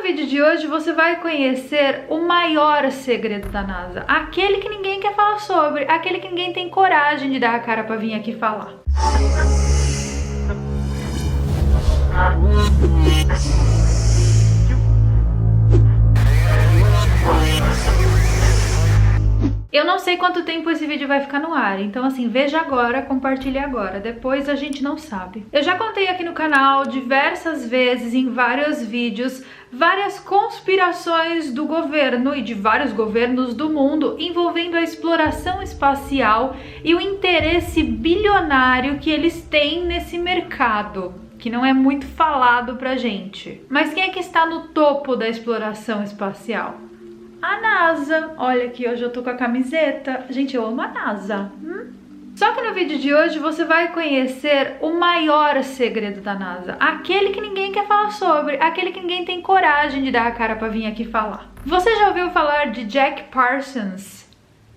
vídeo de hoje você vai conhecer o maior segredo da NASA, aquele que ninguém quer falar sobre, aquele que ninguém tem coragem de dar a cara pra vir aqui falar. Eu não sei quanto tempo esse vídeo vai ficar no ar, então assim, veja agora, compartilhe agora, depois a gente não sabe. Eu já contei aqui no canal diversas vezes, em vários vídeos, várias conspirações do governo e de vários governos do mundo envolvendo a exploração espacial e o interesse bilionário que eles têm nesse mercado, que não é muito falado pra gente. Mas quem é que está no topo da exploração espacial? A NASA. Olha aqui, hoje eu tô com a camiseta. Gente, eu amo a NASA. Só que no vídeo de hoje você vai conhecer o maior segredo da NASA, aquele que ninguém quer falar sobre, aquele que ninguém tem coragem de dar a cara pra vir aqui falar. Você já ouviu falar de Jack Parsons?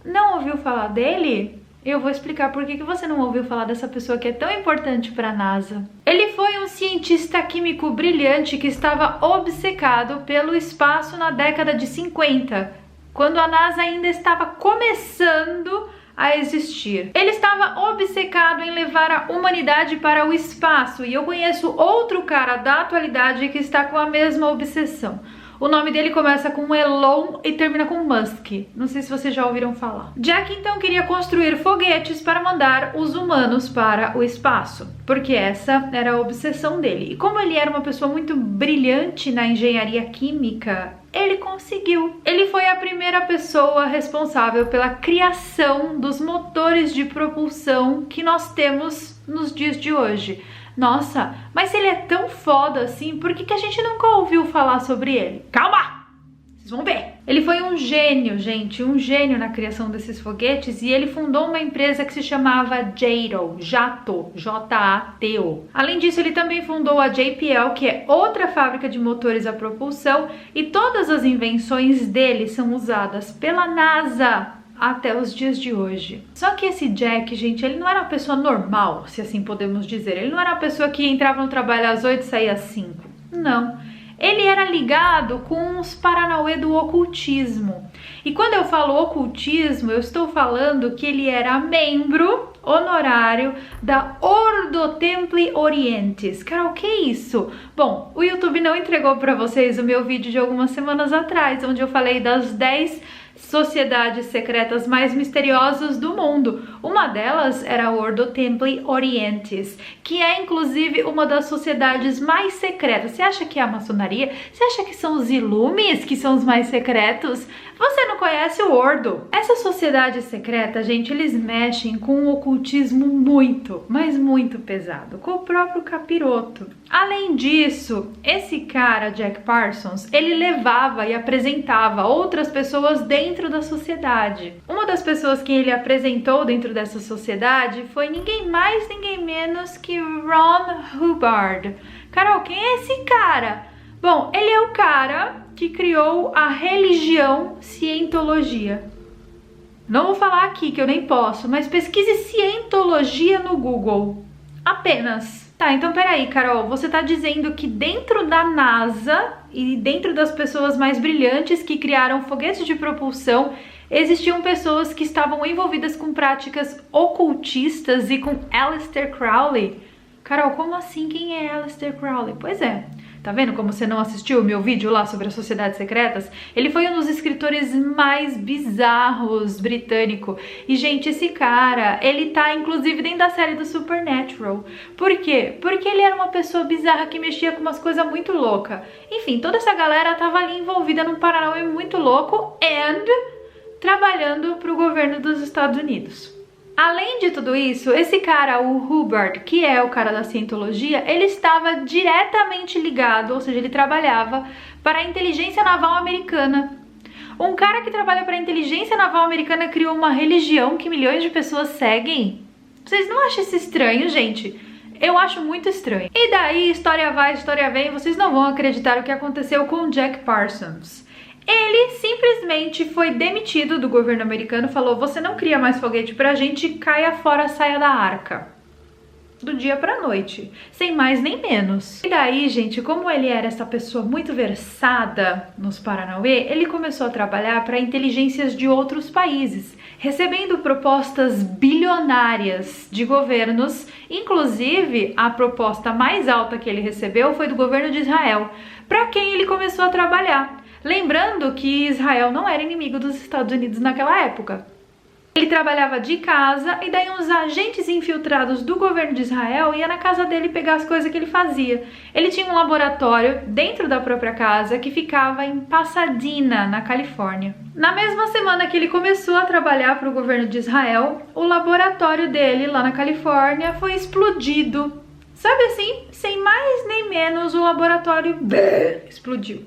Não ouviu falar dele? Eu vou explicar por que você não ouviu falar dessa pessoa que é tão importante para a NASA. Ele foi um cientista químico brilhante que estava obcecado pelo espaço na década de 50, quando a NASA ainda estava começando a existir. Ele estava obcecado em levar a humanidade para o espaço, e eu conheço outro cara da atualidade que está com a mesma obsessão. O nome dele começa com Elon e termina com Musk. Não sei se vocês já ouviram falar. Jack então queria construir foguetes para mandar os humanos para o espaço, porque essa era a obsessão dele. E como ele era uma pessoa muito brilhante na engenharia química, ele conseguiu. Ele foi a primeira pessoa responsável pela criação dos motores de propulsão que nós temos nos dias de hoje. Nossa, mas ele é tão foda assim, por que a gente nunca ouviu falar sobre ele? Calma! Vocês vão ver! Ele foi um gênio, gente, um gênio na criação desses foguetes, e ele fundou uma empresa que se chamava Jato, J-A-T-O. Além disso, ele também fundou a JPL, que é outra fábrica de motores a propulsão, e todas as invenções dele são usadas pela NASA até os dias de hoje. Só que esse Jack, gente, ele não era uma pessoa normal, se assim podemos dizer. Ele não era uma pessoa que entrava no trabalho às 8 e saía às 5. Não. Ele era ligado com os paranauê do ocultismo. E quando eu falo ocultismo, eu estou falando que ele era membro honorário da Ordo Templi Orientis. Cara, o que é isso? Bom, o YouTube não entregou para vocês o meu vídeo de algumas semanas atrás, onde eu falei das 10 sociedades secretas mais misteriosas do mundo. Uma delas era a Ordo Templi Orientis, que é inclusive uma das sociedades mais secretas. Você acha que é a maçonaria? Você acha que são os Ilumes que são os mais secretos? Você não conhece o Ordo? Essa sociedade secreta, gente, eles mexem com um ocultismo muito, mas muito pesado, com o próprio capiroto. Além disso, esse cara, Jack Parsons, ele levava e apresentava outras pessoas dentro da sociedade. Uma das pessoas que ele apresentou dentro dessa sociedade foi ninguém mais, ninguém menos que Ron Hubbard. Carol, quem é esse cara? Bom, ele é o cara que criou a religião Cientologia. Não vou falar aqui que eu nem posso, mas pesquise Cientologia no Google. Apenas. Tá, então peraí, Carol, você tá dizendo que dentro da NASA e dentro das pessoas mais brilhantes que criaram foguetes de propulsão, existiam pessoas que estavam envolvidas com práticas ocultistas e com Aleister Crowley? Carol, como assim? Quem é Aleister Crowley? Pois é. Tá vendo como você não assistiu o meu vídeo lá sobre as sociedades secretas? Ele foi um dos escritores mais bizarros britânico. E, gente, esse cara, ele tá inclusive dentro da série do Supernatural. Por quê? Porque ele era uma pessoa bizarra que mexia com umas coisas muito loucas. Enfim, toda essa galera tava ali envolvida num paranauê muito louco e trabalhando pro governo dos Estados Unidos. Além de tudo isso, esse cara, o Hubbard, que é o cara da Cientologia, ele estava diretamente ligado, ou seja, ele trabalhava para a inteligência naval americana. Um cara que trabalha para a inteligência naval americana criou uma religião que milhões de pessoas seguem? Vocês não acham isso estranho, gente? Eu acho muito estranho. E daí, história vai, história vem, vocês não vão acreditar o que aconteceu com Jack Parsons. Ele simplesmente foi demitido do governo americano, falou: você não cria mais foguete pra gente, caia fora, saia da arca. do dia pra noite, sem mais nem menos. E daí, gente, como ele era essa pessoa muito versada nos Paranauê, ele começou a trabalhar para inteligências de outros países, recebendo propostas bilionárias de governos. Inclusive, a proposta mais alta que ele recebeu foi do governo de Israel, para quem ele começou a trabalhar. Lembrando que Israel não era inimigo dos Estados Unidos naquela época. Ele trabalhava de casa e daí uns agentes infiltrados do governo de Israel iam na casa dele pegar as coisas que ele fazia. Ele tinha um laboratório dentro da própria casa que ficava em Pasadena, na Califórnia. Na mesma semana que ele começou a trabalhar para o governo de Israel, o laboratório dele lá na Califórnia foi explodido. Sabe assim, sem mais nem menos, o laboratório explodiu.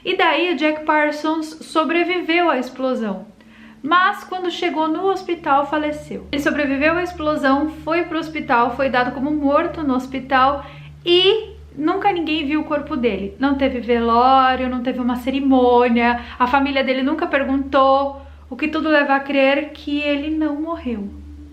E daí o Jack Parsons sobreviveu à explosão. Mas quando chegou no hospital, faleceu. Ele sobreviveu à explosão, foi para o hospital, foi dado como morto no hospital e nunca ninguém viu o corpo dele. Não teve velório, não teve uma cerimônia, a família dele nunca perguntou, o que tudo leva a crer que ele não morreu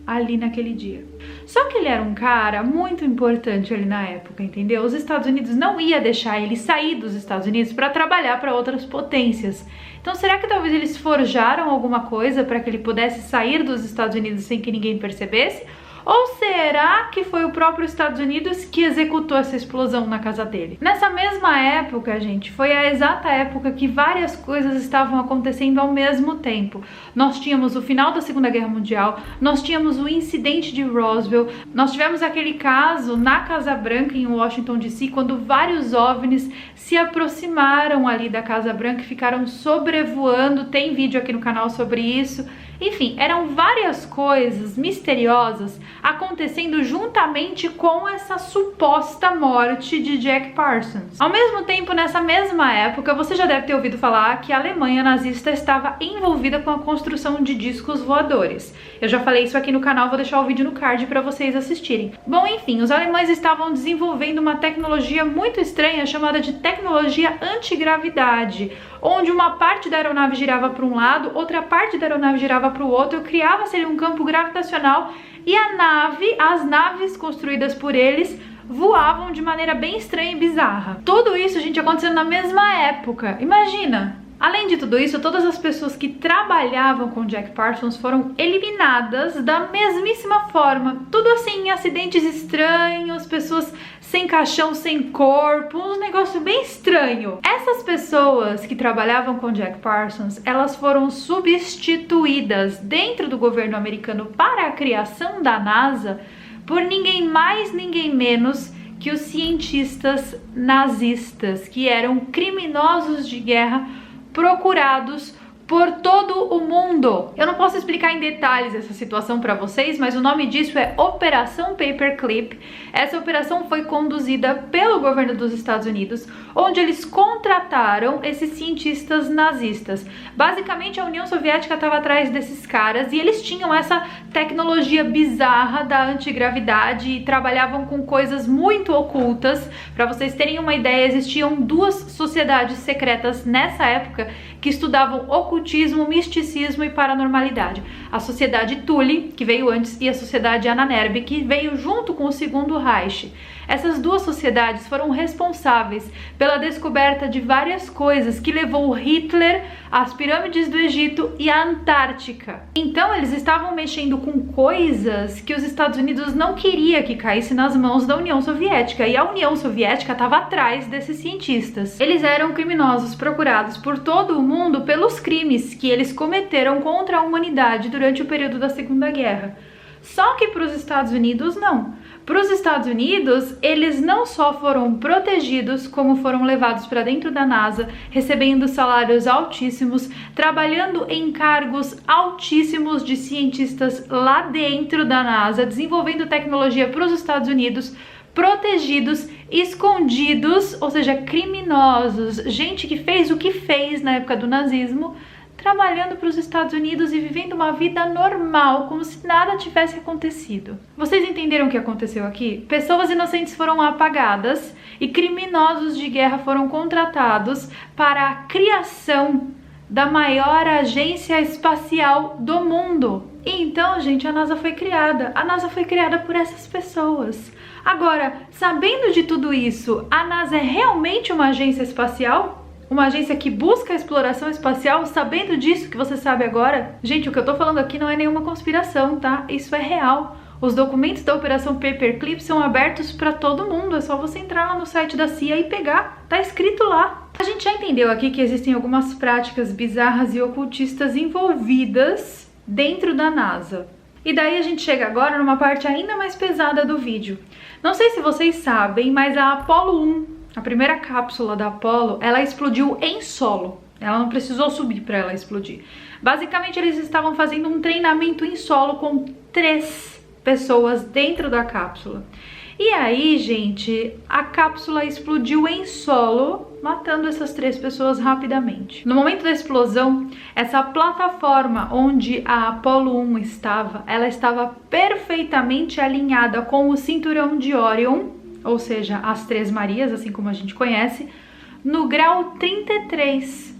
ali naquele dia. Só que ele era um cara muito importante ali na época, entendeu? Os Estados Unidos não ia deixar ele sair dos Estados Unidos para trabalhar para outras potências. Então será que talvez eles forjaram alguma coisa para que ele pudesse sair dos Estados Unidos sem que ninguém percebesse? Ou será que foi o próprio Estados Unidos que executou essa explosão na casa dele? Nessa mesma época, gente, foi a exata época que várias coisas estavam acontecendo ao mesmo tempo. Nós tínhamos o final da Segunda Guerra Mundial, nós tínhamos o incidente de Roswell, nós tivemos aquele caso na Casa Branca em Washington DC, quando vários OVNIs se aproximaram ali da Casa Branca e ficaram sobrevoando. Tem vídeo aqui no canal sobre isso. Enfim, eram várias coisas misteriosas acontecendo juntamente com essa suposta morte de Jack Parsons. Ao mesmo tempo, nessa mesma época, você já deve ter ouvido falar que a Alemanha nazista estava envolvida com a construção de discos voadores. Eu já falei isso aqui no canal, vou deixar o vídeo no card para vocês assistirem. Bom, enfim, os alemães estavam desenvolvendo uma tecnologia muito estranha chamada de tecnologia antigravidade, onde uma parte da aeronave girava para um lado, outra parte da aeronave girava para o outro, criava-se ali um campo gravitacional e as naves construídas por eles voavam de maneira bem estranha e bizarra. Tudo isso, gente, acontecendo na mesma época. Imagina! Além de tudo isso, todas as pessoas que trabalhavam com Jack Parsons foram eliminadas da mesmíssima forma. Tudo assim, em acidentes estranhos, pessoas sem caixão, sem corpo, um negócio bem estranho. Essas pessoas que trabalhavam com Jack Parsons, elas foram substituídas dentro do governo americano para a criação da NASA por ninguém mais, ninguém menos que os cientistas nazistas, que eram criminosos de guerra procurados por todo o mundo. Eu não posso explicar em detalhes essa situação para vocês, mas o nome disso é Operação Paperclip. Essa operação foi conduzida pelo governo dos Estados Unidos, onde eles contrataram esses cientistas nazistas. Basicamente, a União Soviética estava atrás desses caras e eles tinham essa tecnologia bizarra da antigravidade e trabalhavam com coisas muito ocultas. Para vocês terem uma ideia, existiam duas sociedades secretas nessa época que estudavam ocultismo, misticismo e paranormalidade. A Sociedade Thule, que veio antes, e a Sociedade Ahnenerbe, que veio junto com o Segundo Reich. Essas duas sociedades foram responsáveis pela descoberta de várias coisas que levou Hitler às pirâmides do Egito e à Antártica. Então eles estavam mexendo com coisas que os Estados Unidos não queria que caísse nas mãos da União Soviética, e a União Soviética estava atrás desses cientistas. Eles eram criminosos procurados por todo o mundo pelos crimes que eles cometeram contra a humanidade durante o período da Segunda Guerra. Só que para os Estados Unidos, não. Para os Estados Unidos, eles não só foram protegidos, como foram levados para dentro da NASA, recebendo salários altíssimos, trabalhando em cargos altíssimos de cientistas lá dentro da NASA, desenvolvendo tecnologia para os Estados Unidos, protegidos, escondidos, ou seja, criminosos, gente que fez o que fez na época do nazismo, trabalhando para os Estados Unidos e vivendo uma vida normal, como se nada tivesse acontecido. Vocês entenderam o que aconteceu aqui? Pessoas inocentes foram apagadas e criminosos de guerra foram contratados para a criação da maior agência espacial do mundo. E então, gente, a NASA foi criada. A NASA foi criada por essas pessoas. Agora, sabendo de tudo isso, a NASA é realmente uma agência espacial? Uma agência que busca a exploração espacial? Sabendo disso que você sabe agora? Gente, o que eu tô falando aqui não é nenhuma conspiração, tá? Isso é real. Os documentos da Operação Paperclip são abertos para todo mundo. É só você entrar lá no site da CIA e pegar. Tá escrito lá. A gente já entendeu aqui que existem algumas práticas bizarras e ocultistas envolvidas dentro da NASA. E daí a gente chega agora numa parte ainda mais pesada do vídeo. Não sei se vocês sabem, mas a Apollo 1, a primeira cápsula da Apollo, ela explodiu em solo. Ela não precisou subir para ela explodir. Basicamente, eles estavam fazendo um treinamento em solo com 3 pessoas dentro da cápsula. E aí, gente, a cápsula explodiu em solo, matando essas 3 pessoas rapidamente. No momento da explosão, essa plataforma onde a Apollo 1 estava, ela estava perfeitamente alinhada com o cinturão de Orion, ou seja, as 3 Marias, assim como a gente conhece, no grau 33.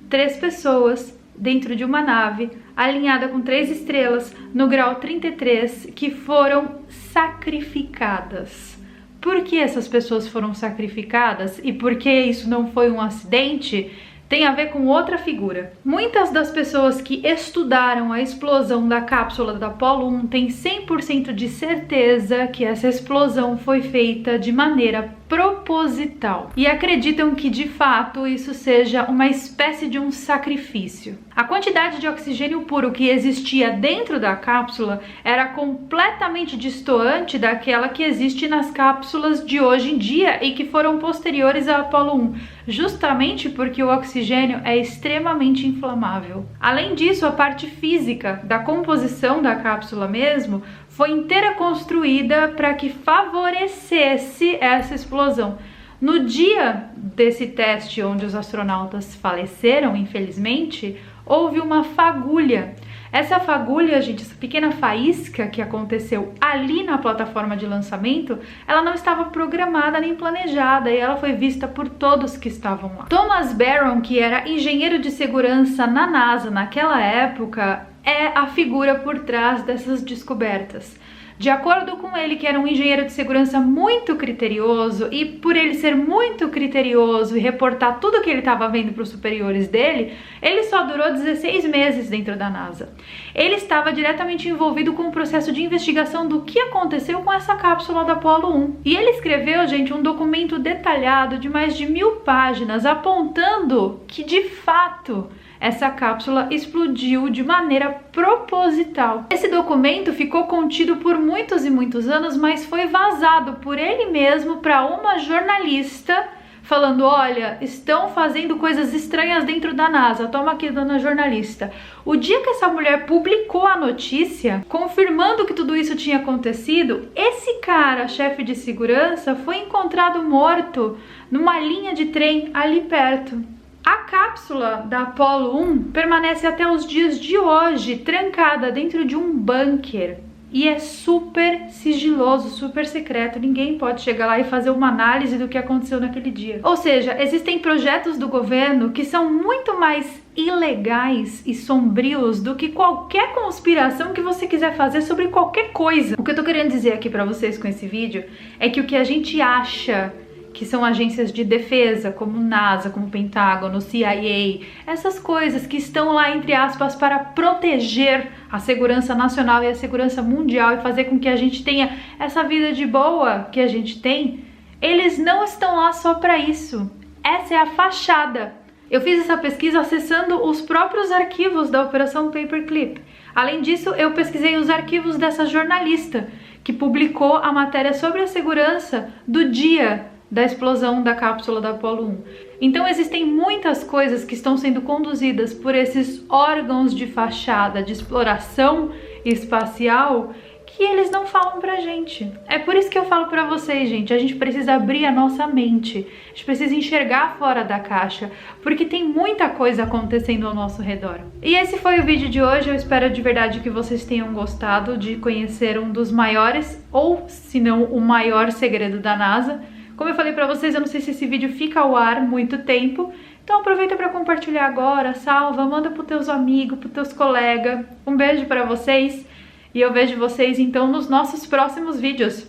3 pessoas dentro de uma nave, alinhada com 3 estrelas, no grau 33, que foram sacrificadas. Por que essas pessoas foram sacrificadas e por que isso não foi um acidente? Tem a ver com outra figura. Muitas das pessoas que estudaram a explosão da cápsula da Apollo 1 têm 100% de certeza que essa explosão foi feita de maneira proposital e acreditam que de fato isso seja uma espécie de um sacrifício. A quantidade de oxigênio puro que existia dentro da cápsula era completamente distoante daquela que existe nas cápsulas de hoje em dia e que foram posteriores à Apollo 1, justamente porque o oxigênio é extremamente inflamável. Além disso, a parte física da composição da cápsula mesmo foi inteira construída para que favorecesse essa explosão. No dia desse teste, onde os astronautas faleceram, infelizmente, houve uma fagulha. Essa fagulha, gente, essa pequena faísca que aconteceu ali na plataforma de lançamento, ela não estava programada nem planejada e ela foi vista por todos que estavam lá. Thomas Barron, que era engenheiro de segurança na NASA naquela época, é a figura por trás dessas descobertas. De acordo com ele, que era um engenheiro de segurança muito criterioso, e por ele ser muito criterioso e reportar tudo o que ele estava vendo para os superiores dele, ele só durou 16 meses dentro da NASA. Ele estava diretamente envolvido com o processo de investigação do que aconteceu com essa cápsula da Apollo 1. E ele escreveu, gente, um documento detalhado de mais de 1000 páginas, apontando que, de fato, essa cápsula explodiu de maneira proposital. Esse documento ficou contido por muitos e muitos anos, mas foi vazado por ele mesmo para uma jornalista, falando: olha, estão fazendo coisas estranhas dentro da NASA, toma aqui, dona jornalista. O dia que essa mulher publicou a notícia, confirmando que tudo isso tinha acontecido, esse cara, chefe de segurança, foi encontrado morto numa linha de trem ali perto. A cápsula da Apollo 1 permanece até os dias de hoje trancada dentro de um bunker e é super sigiloso, super secreto. Ninguém pode chegar lá e fazer uma análise do que aconteceu naquele dia. Ou seja, existem projetos do governo que são muito mais ilegais e sombrios do que qualquer conspiração que você quiser fazer sobre qualquer coisa. O que eu tô querendo dizer aqui pra vocês com esse vídeo é que o que a gente acha que são agências de defesa, como NASA, como Pentágono, CIA, essas coisas que estão lá, entre aspas, para proteger a segurança nacional e a segurança mundial e fazer com que a gente tenha essa vida de boa que a gente tem, eles não estão lá só para isso. Essa é a fachada. Eu fiz essa pesquisa acessando os próprios arquivos da Operação Paperclip. Além disso, eu pesquisei os arquivos dessa jornalista que publicou a matéria sobre a segurança do dia da explosão da cápsula da Apollo 1. Então existem muitas coisas que estão sendo conduzidas por esses órgãos de fachada de exploração espacial que eles não falam pra gente. É por isso que eu falo pra vocês, gente, a gente precisa abrir a nossa mente, a gente precisa enxergar fora da caixa, porque tem muita coisa acontecendo ao nosso redor. E esse foi o vídeo de hoje, eu espero de verdade que vocês tenham gostado de conhecer um dos maiores, ou se não o maior segredo da NASA. Como eu falei pra vocês, eu não sei se esse vídeo fica ao ar muito tempo, Então aproveita para compartilhar agora, salva, manda pros teus amigos, pros teus colegas. Um beijo para vocês e eu vejo vocês então nos nossos próximos vídeos.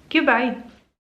Que vai!